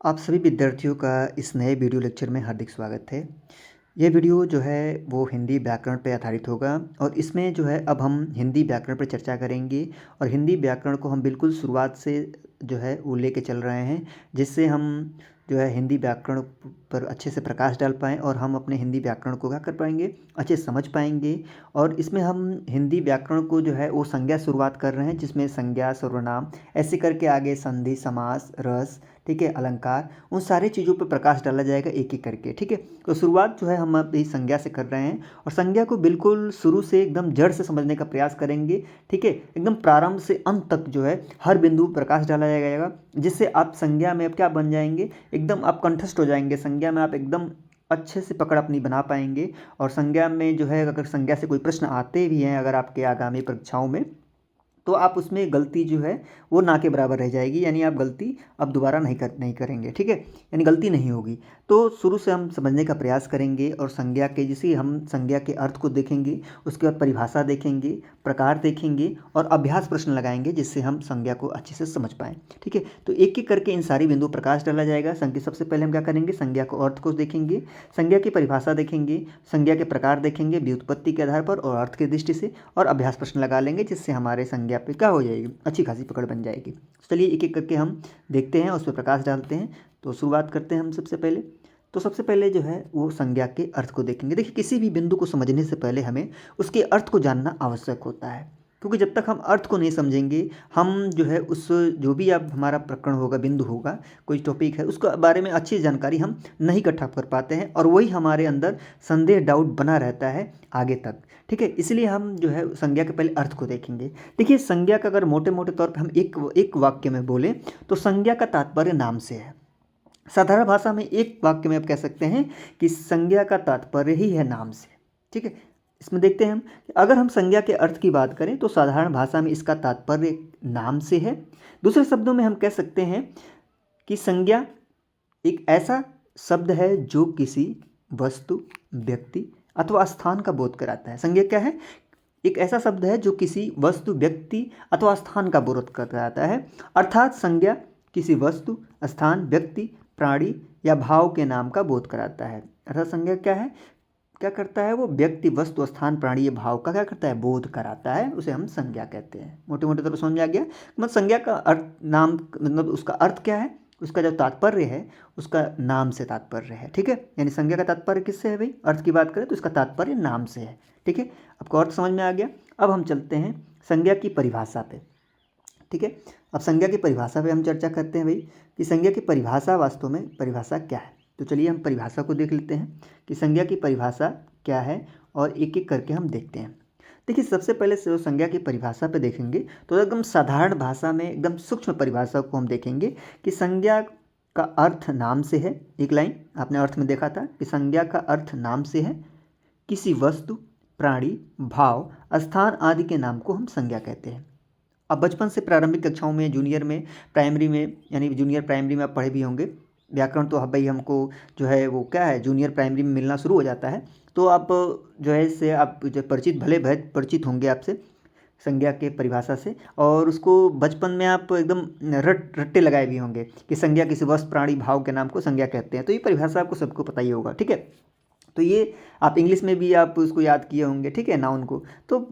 आप सभी विद्यार्थियों का इस नए वीडियो लेक्चर में हार्दिक स्वागत है। ये वीडियो जो है वो हिंदी व्याकरण पर आधारित होगा और इसमें जो है अब हम हिंदी व्याकरण पर चर्चा करेंगे और हिंदी व्याकरण को हम बिल्कुल शुरुआत से जो है वो लेके चल रहे हैं, जिससे हम जो है हिंदी व्याकरण पर अच्छे से प्रकाश डाल पाएँ और हम अपने हिंदी व्याकरण को क्या कर पाएंगे, अच्छे से समझ पाएंगे। और इसमें हम हिंदी व्याकरण को जो है वो संज्ञा शुरुआत कर रहे हैं, जिसमें संज्ञा, सर्वनाम ऐसे करके आगे संधि, समास, रस, ठीक है, अलंकार, उन सारी चीज़ों पर प्रकाश डाला जाएगा एक एक करके। ठीक है, तो शुरुआत जो है हम अभी संज्ञा से कर रहे हैं और संज्ञा को बिल्कुल शुरू से एकदम जड़ से समझने का प्रयास करेंगे। ठीक है, एकदम प्रारंभ से अंत तक जो है हर बिंदु पर प्रकाश डाला जाएगा, जिससे आप संज्ञा में अब क्या बन जाएंगे, एकदम आप कंठस्थ हो जाएंगे। संज्ञा में आप एकदम अच्छे से पकड़ अपनी बना पाएंगे। और संज्ञा में जो है अगर संज्ञा से कोई प्रश्न आते भी हैं अगर आपके आगामी परीक्षाओं में, तो आप उसमें गलती जो है वो ना के बराबर रह जाएगी, यानी आप गलती अब दोबारा नहीं करेंगे। ठीक है, यानी गलती नहीं होगी। तो शुरू से हम समझने का प्रयास करेंगे और संज्ञा के जैसे हम संज्ञा के अर्थ को देखेंगे, उसके बाद परिभाषा देखेंगे, प्रकार देखेंगे और अभ्यास प्रश्न लगाएंगे, जिससे हम संज्ञा को अच्छे से समझ पाएँ। ठीक है, तो एक एक करके इन सारी बिंदु प्रकाश डाला जाएगा। सबसे पहले हम क्या करेंगे, संज्ञा को अर्थ को देखेंगे, संज्ञा की परिभाषा देखेंगे, संज्ञा के प्रकार देखेंगे व्युत्पत्ति के आधार पर और अर्थ की दृष्टि से, और अभ्यास प्रश्न लगा लेंगे, जिससे हमारे संज्ञा पे क्या हो जाएगी, अच्छी खासी पकड़ बन जाएगी। चलिए एक एक करके हम देखते हैं, उस पर प्रकाश डालते हैं। तो शुरुआत करते हैं हम सबसे पहले। तो सबसे पहले जो है वो संज्ञा के अर्थ को देखेंगे। देखिए, किसी भी बिंदु को समझने से पहले हमें उसके अर्थ को जानना आवश्यक होता है, क्योंकि जब तक हम अर्थ को नहीं समझेंगे, हम जो है उस जो भी अब हमारा प्रकरण होगा, बिंदु होगा, कोई टॉपिक है, उसके बारे में अच्छी जानकारी हम नहीं इकट्ठा कर पाते हैं और वही हमारे अंदर संदेह, डाउट बना रहता है आगे तक। ठीक है, इसलिए हम जो है संज्ञा के पहले अर्थ को देखेंगे। देखिए, संज्ञा का अगर मोटे मोटे तौर पर हम एक वाक्य में बोलें तो संज्ञा का तात्पर्य नाम से है। साधारण भाषा में एक वाक्य में आप कह सकते हैं कि संज्ञा का तात्पर्य ही है नाम से। ठीक है, इसमें देखते हैं हम, अगर हम संज्ञा के अर्थ की बात करें तो साधारण भाषा में इसका तात्पर्य नाम से है। दूसरे शब्दों में हम कह सकते हैं कि संज्ञा एक ऐसा शब्द है जो किसी वस्तु, व्यक्ति अथवा स्थान का बोध कराता है। संज्ञा क्या है, एक ऐसा शब्द है जो किसी वस्तु, व्यक्ति अथवा स्थान का बोध कराता है। अर्थात संज्ञा किसी वस्तु, स्थान, व्यक्ति, प्राणी या भाव के नाम का बोध कराता है। अर्थात संज्ञा क्या है, क्या करता है, वो व्यक्ति, वस्तु, स्थान, प्राणी या भाव का क्या करता है, बोध कराता है, उसे हम संज्ञा कहते हैं। मोटे मोटे तौर पर समझ में आ गया। मतलब संज्ञा का अर्थ, नाम मतलब उसका अर्थ क्या है, उसका जो तात्पर्य है उसका नाम से तात्पर्य है। ठीक है, यानी संज्ञा का तात्पर्य किससे है भाई, अर्थ की बात करें तो इसका तात्पर्य नाम से है। ठीक है, आपको अर्थ समझ में आ गया। अब हम चलते हैं संज्ञा की परिभाषा पे। ठीक है, अब संज्ञा की परिभाषा पे हम चर्चा करते हैं भाई कि संज्ञा की परिभाषा, वास्तव में परिभाषा क्या है। तो चलिए हम परिभाषा को देख लेते हैं कि संज्ञा की परिभाषा क्या है और एक एक करके हम देखते हैं। देखिए, सबसे पहले से संज्ञा की परिभाषा पे देखेंगे तो एकदम साधारण भाषा में, एकदम सूक्ष्म परिभाषा को हम देखेंगे कि संज्ञा का अर्थ नाम से है। एक लाइन आपने अर्थ में देखा था कि संज्ञा का अर्थ नाम से है। किसी वस्तु, प्राणी, भाव, स्थान आदि के नाम को हम संज्ञा कहते हैं। अब बचपन से प्रारंभिक कक्षाओं में, जूनियर में, प्राइमरी में, यानी जूनियर प्राइमरी में आप पढ़े भी होंगे व्याकरण। तो भाई हमको जो है वो क्या है, जूनियर प्राइमरी में मिलना शुरू हो जाता है। तो आप जो है इससे आप जो परिचित, भले भले परिचित होंगे आपसे संज्ञा के परिभाषा से, और उसको बचपन में आप एकदम रट्टे लगाए भी होंगे कि संज्ञा किसी वस्तु, प्राणी, भाव के नाम को संज्ञा कहते हैं। तो ये परिभाषा आपको सबको पता ही होगा। ठीक है, तो ये आप इंग्लिश में भी आप उसको याद किए होंगे। ठीक है, नाउन को तो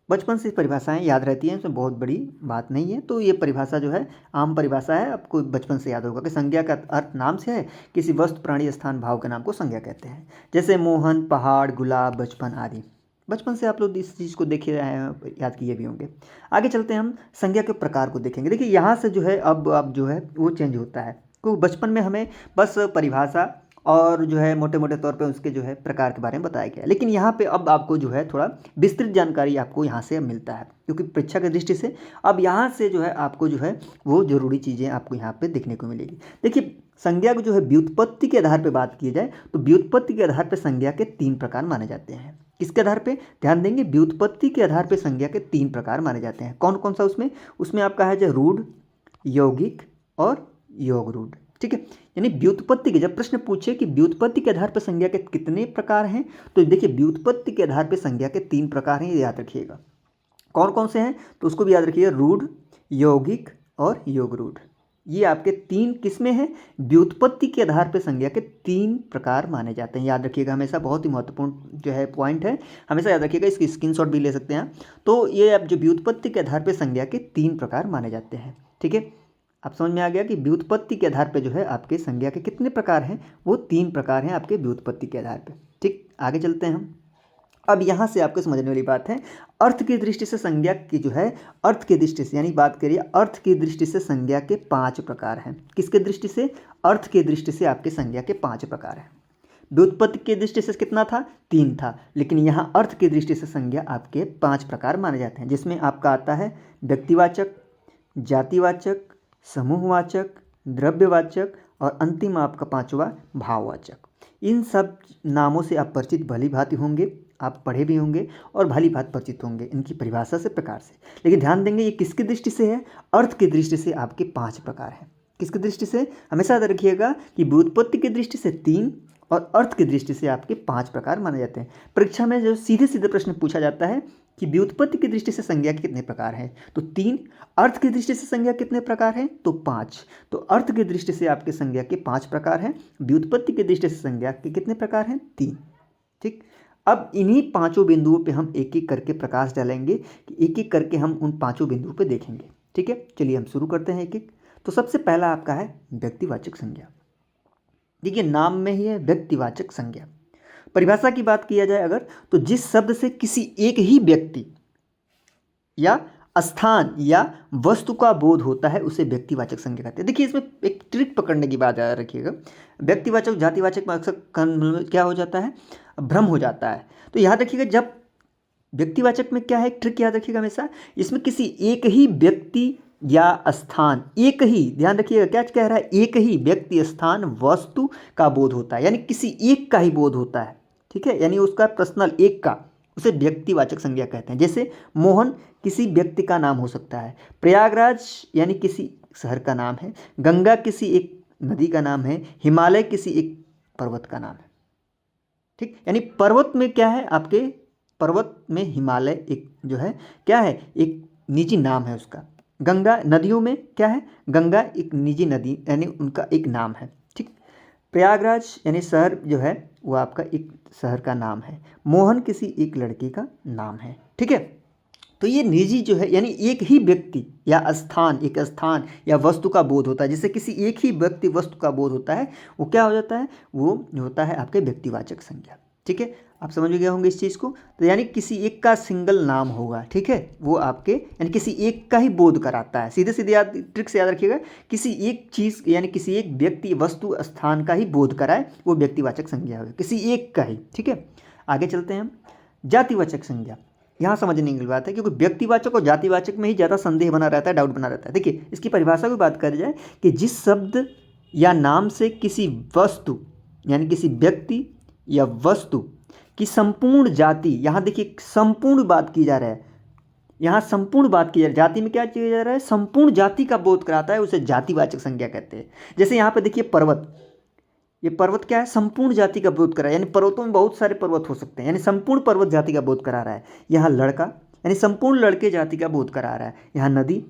बचपन से परिभाषाएं याद रहती हैं, इसमें बहुत बड़ी बात नहीं है। तो ये परिभाषा जो है आम परिभाषा है, आपको बचपन से याद होगा कि संज्ञा का अर्थ नाम से है। किसी वस्तु, प्राणी, स्थान, भाव के नाम को संज्ञा कहते हैं। जैसे मोहन, पहाड़, गुलाब, बचपन आदि। बचपन से आप लोग इस चीज़ को देखे रहे हैं, याद किए भी होंगे। आगे चलते हैं, हम संज्ञा के प्रकार को देखेंगे। देखिए, यहाँ से जो है अब जो है वो चेंज होता है, क्योंकि बचपन में हमें बस परिभाषा और जो है मोटे मोटे तौर पे उसके जो है प्रकार के बारे में बताया गया है। लेकिन यहाँ पे अब आपको जो है थोड़ा विस्तृत जानकारी आपको यहाँ से मिलता है, क्योंकि परीक्षा की दृष्टि से अब यहाँ से जो है आपको जो है वो जरूरी चीज़ें आपको यहाँ पे देखने को मिलेगी। देखिए, संज्ञा को जो है व्युत्पत्ति के आधार पर बात की जाए तो व्युत्पत्ति के आधार पर संज्ञा के 3 प्रकार माने जाते हैं। किसके आधार पे, ध्यान देंगे, व्युत्पत्ति के आधार पर संज्ञा के 3 प्रकार माने जाते हैं। कौन कौन सा उसमें आपका है जो रूढ़, यौगिक और योग रूढ़। ठीक है, यानी व्युत्पत्ति के, जब प्रश्न पूछे कि व्युत्पत्ति के आधार पर संज्ञा के कितने प्रकार हैं, तो देखिए व्युत्पत्ति के आधार पर संज्ञा के 3 प्रकार हैं, ये याद रखिएगा। कौन कौन से हैं तो उसको भी याद रखिए, रूढ़, यौगिक और योग रूढ़। ये आपके तीन किसमें है, व्युत्पत्ति के आधार पर संज्ञा के तीन प्रकार माने जाते हैं। याद रखिएगा हमेशा, बहुत ही महत्वपूर्ण जो है पॉइंट है, हमेशा याद रखिएगा, इसकी स्क्रीनशॉट भी ले सकते हैं। तो ये अब जो व्युत्पत्ति के आधार पर संज्ञा के तीन प्रकार माने जाते हैं। ठीक है, आप समझ में आ गया कि व्युत्पत्ति के आधार पर जो है आपके संज्ञा के कितने प्रकार हैं, वो तीन प्रकार हैं आपके व्युत्पत्ति के आधार पर। ठीक, आगे चलते हैं हम। अब यहाँ से आपको समझने वाली बात है, अर्थ की दृष्टि से संज्ञा की जो है, अर्थ की दृष्टि से यानी बात करिए अर्थ की दृष्टि से संज्ञा के 5 प्रकार हैं। किसके दृष्टि से, अर्थ की दृष्टि से आपके संज्ञा के 5 प्रकार हैं। व्युत्पत्ति की दृष्टि से कितना था, 3 था, लेकिन यहाँ अर्थ की दृष्टि से संज्ञा आपके 5 प्रकार माने जाते हैं, जिसमें आपका आता है व्यक्तिवाचक, जातिवाचक, समूहवाचक, द्रव्यवाचक और अंतिम आपका 5वां भाववाचक। इन सब नामों से आप परिचित भली भांति होंगे, आप पढ़े भी होंगे और भली भांति परिचित होंगे इनकी परिभाषा से, प्रकार से। लेकिन ध्यान देंगे ये किसकी दृष्टि से है, अर्थ की दृष्टि से आपके 5 प्रकार हैं। किसकी दृष्टि से, हमेशा याद रखिएगा कि व्युत्पत्ति की दृष्टि से 3 और अर्थ की दृष्टि से आपके 5 प्रकार माने जाते हैं। परीक्षा में जो सीधे सीधे प्रश्न पूछा जाता है कि व्युत्पत्ति की दृष्टि से संज्ञा के कितने प्रकार हैं, तो 3, अर्थ की दृष्टि से संज्ञा कितने प्रकार हैं, तो 5। तो अर्थ की दृष्टि से आपके संज्ञा के 5 प्रकार हैं, व्युत्पत्ति की दृष्टि से संज्ञा के कितने प्रकार हैं, 3। ठीक, अब इन्हीं 5 बिंदुओं पे हम एक एक करके प्रकाश डालेंगे कि एक एक करके हम उन 5 बिंदुओं पे देखेंगे। ठीक है, चलिए हम शुरू करते हैं एक एक। तो सबसे पहला आपका है व्यक्तिवाचक संज्ञा। देखिए नाम में ही है व्यक्तिवाचक संज्ञा। परिभाषा की बात किया जाए अगर, तो जिस शब्द से किसी एक ही व्यक्ति या स्थान या वस्तु का बोध होता है उसे व्यक्तिवाचक संज्ञा कहते हैं। देखिए इसमें एक ट्रिक पकड़ने की बात याद रखिएगा, व्यक्तिवाचक जातिवाचक में अक्सर क्या हो जाता है, भ्रम हो जाता है। तो याद रखिएगा जब व्यक्तिवाचक में क्या है, ट्रिक याद रखिएगा हमेशा, इसमें किसी एक ही व्यक्ति या स्थान, एक ही, ध्यान रखिएगा क्या कह रहा है, एक ही व्यक्ति स्थान वस्तु का बोध होता है, यानी किसी एक का ही बोध होता है। ठीक है, यानी उसका पर्सनल एक का, उसे व्यक्तिवाचक संज्ञा कहते हैं। जैसे मोहन किसी व्यक्ति का नाम हो सकता है, प्रयागराज यानी किसी शहर का नाम है, गंगा किसी एक नदी का नाम है, हिमालय किसी एक पर्वत का नाम है। ठीक, यानी पर्वत में क्या है आपके, पर्वत में हिमालय एक जो है क्या है, एक निजी नाम है उसका। गंगा, नदियों में क्या है, गंगा एक निजी नदी यानी उनका एक नाम है। ठीक, प्रयागराज यानी शहर जो है वो आपका एक शहर का नाम है, मोहन किसी एक लड़की का नाम है। ठीक है, तो ये निजी जो है यानी एक ही व्यक्ति या स्थान, एक स्थान या वस्तु का बोध होता है, जिससे किसी एक ही व्यक्ति वस्तु का बोध होता है, वो क्या हो जाता है, वो होता है आपके व्यक्तिवाचक संज्ञा। ठीक है, आप समझ गए होंगे इस चीज़ को। तो यानी किसी एक का सिंगल नाम होगा, ठीक है, वो आपके यानी किसी एक का ही बोध कराता है। सीधे सीधे याद, ट्रिक से याद रखिएगा, किसी एक चीज़ यानी किसी एक व्यक्ति वस्तु स्थान का ही बोध कराए, वो व्यक्तिवाचक संज्ञा होगी, किसी एक का ही। ठीक है, आगे चलते हैं हम। जातिवाचक संज्ञा, यहाँ समझने की बात है, क्योंकि व्यक्तिवाचक और जातिवाचक में ही ज़्यादा संदेह बना रहता है, डाउट बना रहता है। देखिए इसकी परिभाषा की बात करी जाए कि जिस शब्द या नाम से किसी वस्तु यानी किसी व्यक्ति या वस्तु की संपूर्ण जाति, यहाँ देखिए संपूर्ण बात की जा रहा है, यहाँ संपूर्ण बात की जा रही है, जाति में क्या किया जा रहा है, संपूर्ण जाति का बोध कराता है, उसे जातिवाचक संज्ञा कहते हैं। जैसे यहाँ पे देखिए पर्वत, ये पर्वत क्या है, संपूर्ण जाति का बोध करा है, यानी पर्वतों में बहुत सारे पर्वत हो सकते हैं, यानी संपूर्ण पर्वत जाति का बोध करा रहा है। यहाँ लड़का यानी संपूर्ण लड़के जाति का बोध करा रहा है। यहाँ नदी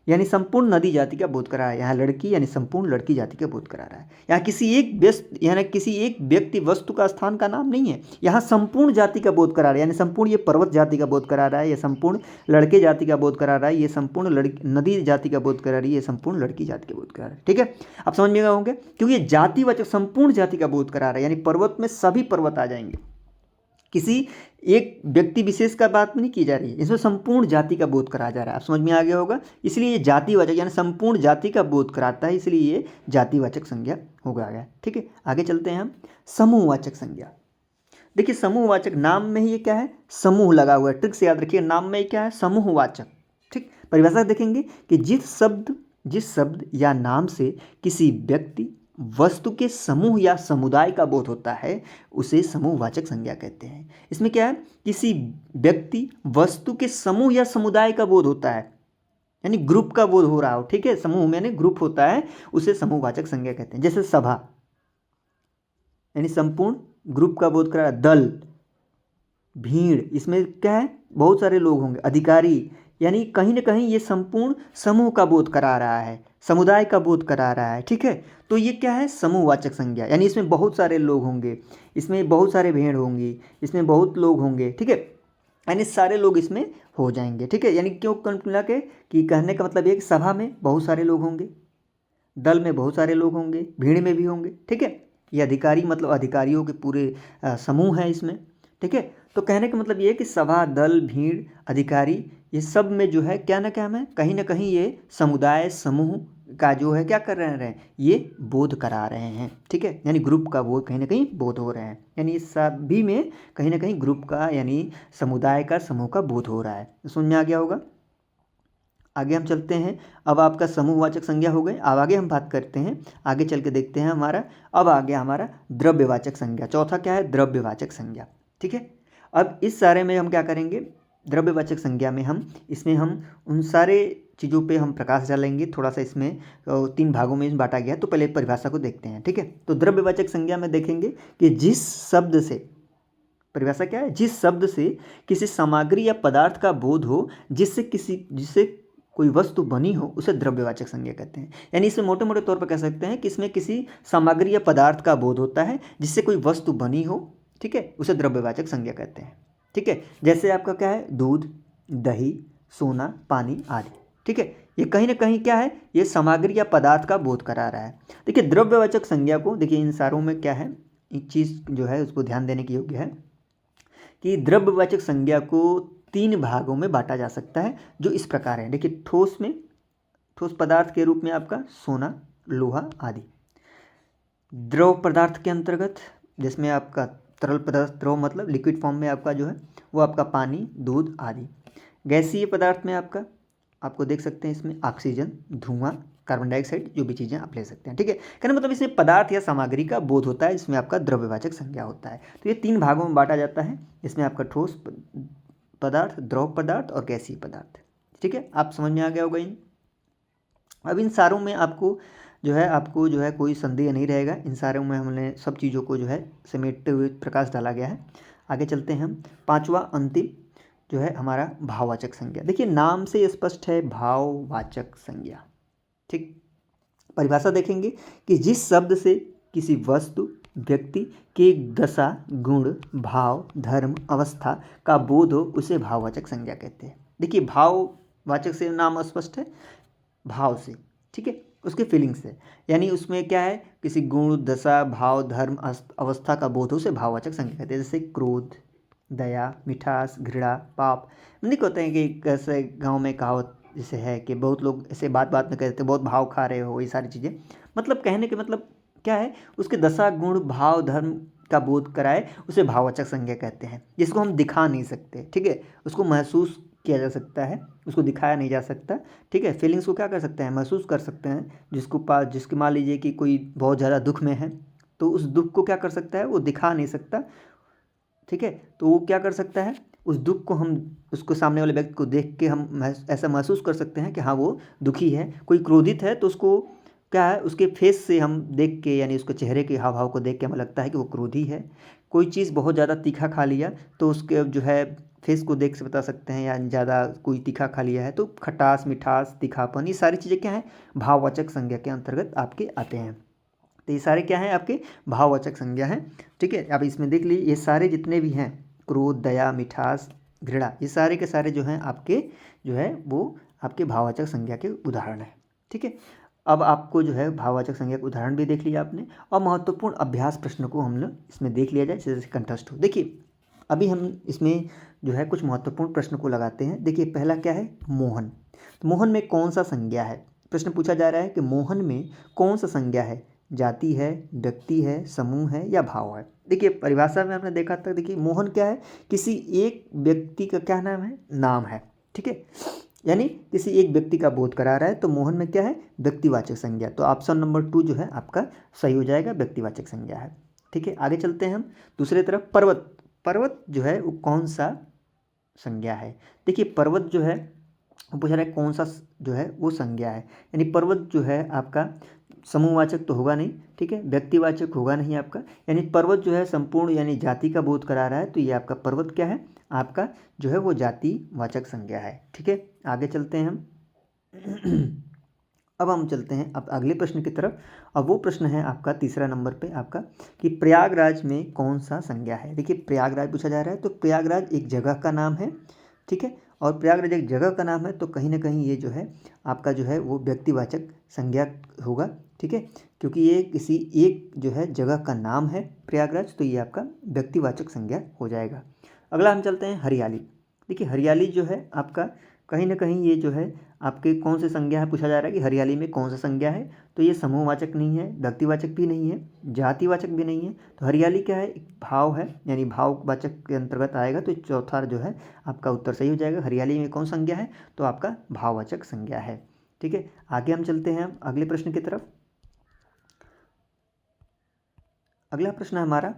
यानी संपूर्ण नदी जाति का बोध करा रहा है। यहाँ लड़की यानी संपूर्ण लड़की जाति का बोध करा रहा है। यहाँ किसी एक व्यस्त यानी किसी एक व्यक्ति वस्तु का स्थान का नाम नहीं है, यहाँ संपूर्ण जाति का बोध करा रहा है, यानी संपूर्ण ये पर्वत जाति का बोध करा रहा है, ये संपूर्ण लड़के जाति का बोध करा रहा है, ये संपूर्ण लड़की नदी जाति का बोध करा रही है, ये संपूर्ण लड़की जाति का बोध करा रहा है। ठीक है, आप समझ में गए होंगे, क्योंकि ये जातिवाचक संपूर्ण जाति का बोध करा रहा है, यानी पर्वत में सभी पर्वत आ जाएंगे, किसी एक व्यक्ति विशेष का बात में नहीं की जा रही है, इसमें संपूर्ण जाति का बोध कराया जा रहा है। आप समझ में आ गया होगा, इसलिए ये जातिवाचक यानी संपूर्ण जाति का बोध कराता है, इसलिए ये जातिवाचक संज्ञा हो गया। ठीक है, आगे चलते हैं हम। समूहवाचक संज्ञा, देखिए समूहवाचक नाम में ही ये क्या है, समूह लगा हुआ है, ट्रिक से याद रखिए, नाम में ही क्या है, समूहवाचक। ठीक, परिभाषा देखेंगे कि जिस शब्द या नाम से किसी व्यक्ति वस्तु के समूह या समुदाय का बोध होता है, उसे समूहवाचक संज्ञा कहते हैं। इसमें क्या है, किसी व्यक्ति वस्तु के समूह या समुदाय का बोध होता है, यानी ग्रुप का बोध हो रहा हो। ठीक है, समूह में यानी ग्रुप होता है, उसे समूहवाचक संज्ञा कहते हैं। जैसे सभा यानी संपूर्ण ग्रुप का बोध करा, दल, भीड़, इसमें क्या है, बहुत सारे लोग होंगे, अधिकारी यानी कहीं ना कहीं ये संपूर्ण समूह का बोध करा रहा है, समुदाय का बोध करा रहा है। ठीक है, तो ये क्या है, समूहवाचक संज्ञा, यानी इसमें बहुत सारे लोग होंगे, इसमें बहुत सारे भेड़ होंगी, इसमें बहुत लोग होंगे। ठीक है, यानी सारे लोग इसमें हो जाएंगे। ठीक है, यानी क्यों मिला के कि कहने का मतलब ये कि सभा में बहुत सारे लोग होंगे, दल में बहुत सारे लोग होंगे, भीड़ में भी होंगे। ठीक है, ये अधिकारी मतलब अधिकारियों के पूरे समूह है इसमें। ठीक है, तो कहने का मतलब ये है कि सभा, दल, भीड़, अधिकारी, ये सब में जो है क्या कहीं ना कहीं ये समुदाय, समूह का जो है क्या कर रहे हैं, ये बोध करा रहे हैं। ठीक है, यानी ग्रुप का बोध कहीं ना कहीं बोध हो रहे हैं, यानी इस सभी में कहीं ना कहीं ग्रुप का यानी समुदाय का, समूह का बोध हो रहा है। समझ में आ गया होगा। आगे हम चलते हैं। अब आपका समूहवाचक संज्ञा हो गए। अब आगे हम बात करते हैं, आगे चल के देखते हैं हमारा। अब आ गया हमारा द्रव्यवाचक संज्ञा। चौथा क्या है, द्रव्यवाचक संज्ञा। ठीक है, अब इस सारे में हम क्या करेंगे, द्रव्यवाचक संज्ञा में इसमें हम उन सारे चीज़ों पे हम प्रकाश डालेंगे। थोड़ा सा इसमें 3 भागों में बांटा गया है, तो पहले परिभाषा को देखते हैं। ठीक है, तो द्रव्यवाचक संज्ञा में देखेंगे कि जिस शब्द से, परिभाषा क्या है, जिस शब्द से किसी सामग्री या पदार्थ का बोध हो, जिससे कोई वस्तु बनी हो, उसे द्रव्यवाचक संज्ञा कहते हैं। यानी इसे मोटे मोटे तौर पर कह सकते हैं कि इसमें किसी सामग्री या पदार्थ का बोध होता है जिससे कोई वस्तु बनी हो। ठीक है, उसे द्रव्यवाचक संज्ञा कहते हैं। ठीक है, जैसे आपका क्या है, दूध, दही, सोना, पानी आदि। ठीक है, ये कहीं ना कहीं क्या है, ये सामग्री या पदार्थ का बोध करा रहा है। देखिए द्रव्यवाचक संज्ञा को, देखिए इन सारों में क्या है, एक चीज़ जो है उसको ध्यान देने की योग्य है कि द्रव्यवाचक संज्ञा को 3 भागों में बांटा जा सकता है, जो इस प्रकार है। देखिए ठोस पदार्थ के रूप में आपका सोना, लोहा आदि। द्रव पदार्थ के अंतर्गत जिसमें आपका तरल पदार्थ, द्रव मतलब लिक्विड फॉर्म में आपका जो है वो आपका पानी, दूध आदि। गैसीय पदार्थ में आपको देख सकते हैं इसमें ऑक्सीजन, धुआं, कार्बन डाइऑक्साइड, जो भी चीज़ें आप ले सकते हैं। ठीक है, कहने मतलब इसमें पदार्थ या सामग्री का बोध होता है, इसमें आपका द्रव्यवाचक संज्ञा होता है। तो ये 3 भागों में बांटा जाता है, इसमें आपका ठोस पदार्थ, द्रव पदार्थ और गैसीय पदार्थ। ठीक है, आप समझ में आ गया होगा इन। अब इन सारों में आपको जो है कोई संदेह नहीं रहेगा। इन सारों में हमने सब चीज़ों को जो है समेटते हुए प्रकाश डाला गया है। आगे चलते हैं हम। 5वां अंतिम जो है हमारा भाववाचक संज्ञा। देखिए नाम से स्पष्ट है, भाववाचक संज्ञा। ठीक, परिभाषा देखेंगे कि जिस शब्द से किसी वस्तु, व्यक्ति के दशा, गुण, भाव, धर्म, अवस्था का बोध हो, उसे भाववाचक संज्ञा कहते हैं। देखिए भाववाचक से नाम स्पष्ट है, भाव से। ठीक है, उसके फीलिंग से, यानी उसमें क्या है, किसी गुण, दशा, भाव, धर्म, अवस्था का बोध हो, उसे भाववाचक संज्ञा कहते हैं। जैसे क्रोध, दया, मिठास, घृणा, पाप। नहीं कहते हैं कि कैसे गांव में कहावत जैसे है कि बहुत लोग ऐसे बात बात में कहते हैं बहुत भाव खा रहे हो, ये सारी चीज़ें। मतलब कहने के मतलब क्या है, उसके दशा, गुण, भाव, धर्म का बोध कराए, उसे भाववाचक संज्ञा कहते हैं। जिसको हम दिखा नहीं सकते। ठीक है, उसको महसूस किया जा सकता है, उसको दिखाया नहीं जा सकता। ठीक है, फीलिंग्स को क्या कर सकते हैं, महसूस कर सकते हैं। जिसके मान लीजिए कि कोई बहुत ज़्यादा दुख में है, तो उस दुख को क्या कर सकता है, वो दिखा नहीं सकता। ठीक है, तो वो क्या कर सकता है, उस दुख को उसको सामने वाले व्यक्ति को देख के हम ऐसा महसूस कर सकते हैं कि हाँ वो दुखी है। कोई क्रोधित है तो उसको क्या है, उसके फेस से हम देख के, यानी उसके चेहरे के हाव भाव को देख के हमें लगता है कि वो क्रोधी है। कोई चीज़ बहुत ज़्यादा तीखा खा लिया तो उसके जो है फेस को देख से बता सकते हैं, या ज़्यादा कोई तीखा खा लिया है तो खटास, मिठास, तीखापन, ये सारी चीज़ें क्या हैं, भाववाचक संज्ञा के अंतर्गत आपके आते हैं। तो ये सारे क्या हैं, आपके भाववाचक संज्ञा हैं। ठीक है, आप इसमें देख लीजिए, ये सारे जितने भी हैं, क्रोध, दया, मिठास, घृणा, ये सारे के सारे जो हैं आपके जो है वो आपके भाववाचक संज्ञा के उदाहरण हैं। ठीक है, अब आपको जो है भाववाचक संज्ञा के उदाहरण भी देख लिया आपने, और महत्वपूर्ण अभ्यास प्रश्न को हम लोग इसमें देख लिया जाए, जैसे कंठस्थ हो। देखिए अभी हम इसमें जो है कुछ महत्वपूर्ण प्रश्न को लगाते हैं। देखिए पहला क्या है, मोहन। तो मोहन में कौन सा संज्ञा है, प्रश्न पूछा जा रहा है कि मोहन में कौन सा संज्ञा है, जाति है, व्यक्ति है, समूह है या भाव है। देखिए परिभाषा में आपने देखा था, देखिए मोहन क्या है, किसी एक व्यक्ति का क्या नाम है। ठीक है, यानी किसी एक व्यक्ति का बोध करा रहा है, तो मोहन में क्या है, व्यक्तिवाचक संज्ञा। तो ऑप्शन नंबर 2 जो है आपका सही हो जाएगा, व्यक्तिवाचक संज्ञा है। ठीक है, आगे चलते हैं हम दूसरे तरफ। पर्वत जो है वो कौन सा संज्ञा है। देखिए पर्वत जो है वो पूछ रहा है कौन सा जो है वो संज्ञा है, यानी पर्वत जो है आपका समूहवाचक तो होगा नहीं, ठीक है, व्यक्तिवाचक होगा नहीं आपका, यानी पर्वत जो है संपूर्ण यानी जाति का बोध करा रहा है, तो ये आपका पर्वत क्या है, आपका जो है वो जातिवाचक संज्ञा है। ठीक है, आगे चलते हैं हम। अब हम चलते हैं अब अगले प्रश्न की तरफ। अब वो प्रश्न है आपका तीसरा नंबर पे आपका कि प्रयागराज में कौन सा संज्ञा है। देखिए प्रयागराज पूछा जा रहा है, तो प्रयागराज एक जगह का नाम है, ठीक है, और प्रयागराज एक जगह का नाम है, तो कहीं ना कहीं ये जो है आपका जो है वो व्यक्तिवाचक संज्ञा होगा, ठीक है, क्योंकि ये किसी एक जो है जगह का नाम है प्रयागराज, तो ये आपका व्यक्तिवाचक संज्ञा हो जाएगा। अगला हम चलते हैं हरियाली। देखिए हरियाली जो है आपका कहीं ना कहीं ये जो है आपके कौन से संज्ञा है, पूछा जा रहा है कि हरियाली में कौन सा संज्ञा है, तो ये समूहवाचक नहीं है, व्यक्तिवाचक भी नहीं है, जातिवाचक भी नहीं है, तो हरियाली क्या है, एक भाव है, यानी भाववाचक के अंतर्गत आएगा, तो चौथा जो है आपका उत्तर सही हो जाएगा। हरियाली में कौन संज्ञा है, तो आपका भाववाचक संज्ञा है। ठीक है, आगे हम चलते हैं अगले प्रश्न की तरफ। अगला प्रश्न है हमारा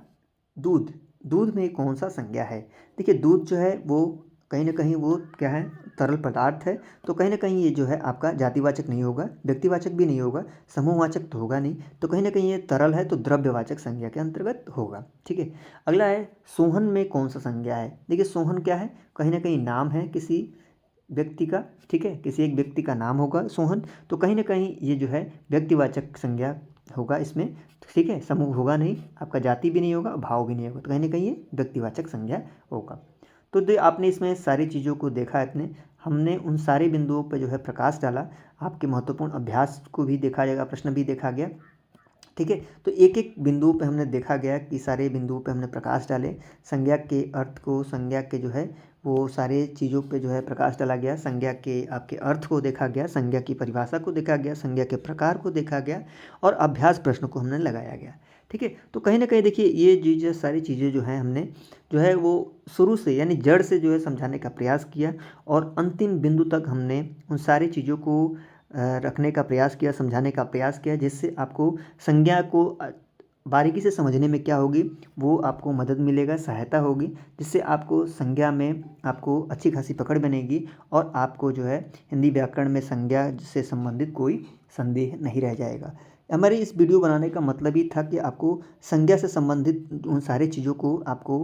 दूध। दूध में कौन सा संज्ञा है। देखिए दूध जो है वो कहीं ना कहीं वो क्या है, तरल पदार्थ है, तो कहीं ना कहीं ये जो है आपका जातिवाचक नहीं होगा, व्यक्तिवाचक भी नहीं होगा, समूहवाचक तो होगा नहीं, तो कहीं ना कहीं ये तरल है, तो द्रव्यवाचक संज्ञा के अंतर्गत होगा। ठीक है, अगला है सोहन में कौन सा संज्ञा है। देखिए सोहन क्या है, कहीं ना कहीं नाम है किसी व्यक्ति का, ठीक है, किसी एक व्यक्ति का नाम होगा सोहन, तो कहीं ना कहीं ये जो है व्यक्तिवाचक संज्ञा होगा इसमें, ठीक है, समूह होगा नहीं, आपका जाति भी नहीं होगा, भाव भी नहीं होगा, तो कहीं ना कहीं ये व्यक्तिवाचक संज्ञा होगा। तो आपने इसमें सारी चीज़ों को देखा है, अपने हमने उन सारे बिंदुओं पर जो है प्रकाश डाला, आपके महत्वपूर्ण अभ्यास को भी देखा जाएगा, प्रश्न भी देखा गया, ठीक है, तो एक एक बिंदु पे हमने देखा गया कि सारे बिंदुओं पे हमने प्रकाश डाले, संज्ञा के अर्थ को, संज्ञा के जो है वो सारे चीज़ों पे जो है प्रकाश डाला गया, संज्ञा के आपके अर्थ को देखा गया, संज्ञा की परिभाषा को देखा गया, संज्ञा के प्रकार को देखा गया, और अभ्यास प्रश्न को हमने लगाया गया। ठीक है, तो कहीं ना कहीं देखिए ये चीज़ें सारी चीज़ें जो हैं हमने जो है वो शुरू से यानी जड़ से जो है समझाने का प्रयास किया, और अंतिम बिंदु तक हमने उन सारी चीज़ों को रखने का प्रयास किया, समझाने का प्रयास किया, जिससे आपको संज्ञा को बारीकी से समझने में क्या होगी, वो आपको मदद मिलेगा, सहायता होगी, जिससे आपको संज्ञा में आपको अच्छी खासी पकड़ बनेगी, और आपको जो है हिंदी व्याकरण में संज्ञा से संबंधित कोई संदेह नहीं रह जाएगा। हमारे इस वीडियो बनाने का मतलब ही था कि आपको संज्ञा से संबंधित उन सारी चीज़ों को आपको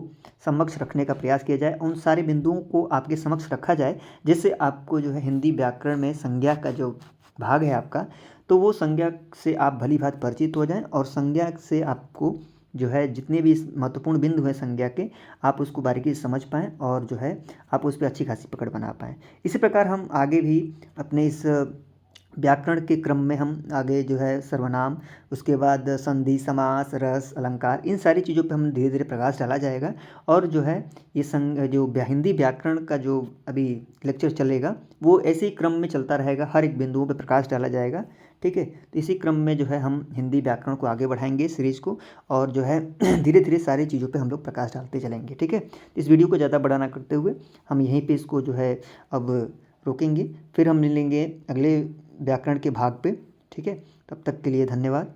समक्ष रखने का प्रयास किया जाए, उन सारे बिंदुओं को आपके समक्ष रखा जाए, जिससे आपको जो है हिंदी व्याकरण में संज्ञा का जो भाग है आपका, तो वो संज्ञा से आप भली भांति परिचित हो जाएं, और संज्ञा से आपको जो है जितने भी महत्वपूर्ण बिंदु हैं संज्ञा के, आप उसको बारीकी से समझ पाएँ, और जो है आप उस पर अच्छी खासी पकड़ बना पाएँ। इसी प्रकार हम आगे भी अपने इस व्याकरण के क्रम में हम आगे जो है सर्वनाम, उसके बाद संधि, समास, रस, अलंकार, इन सारी चीज़ों पे हम धीरे धीरे प्रकाश डाला जाएगा, और जो है ये हिंदी व्याकरण का जो अभी लेक्चर चलेगा वो ऐसे ही क्रम में चलता रहेगा, हर एक बिंदुओं पे प्रकाश डाला जाएगा। ठीक है, तो इसी क्रम में जो है हम हिंदी व्याकरण को आगे बढ़ाएंगे सीरीज़ को, और जो है धीरे धीरे सारी चीज़ों पे हम लोग प्रकाश डालते चलेंगे। ठीक है, इस वीडियो को ज़्यादा बड़ा ना करते हुए हम यहीं पे इसको जो है अब रोकेंगे, फिर हम मिलेंगे अगले व्याकरण के भाग पे। ठीक है, तब तक के लिए धन्यवाद।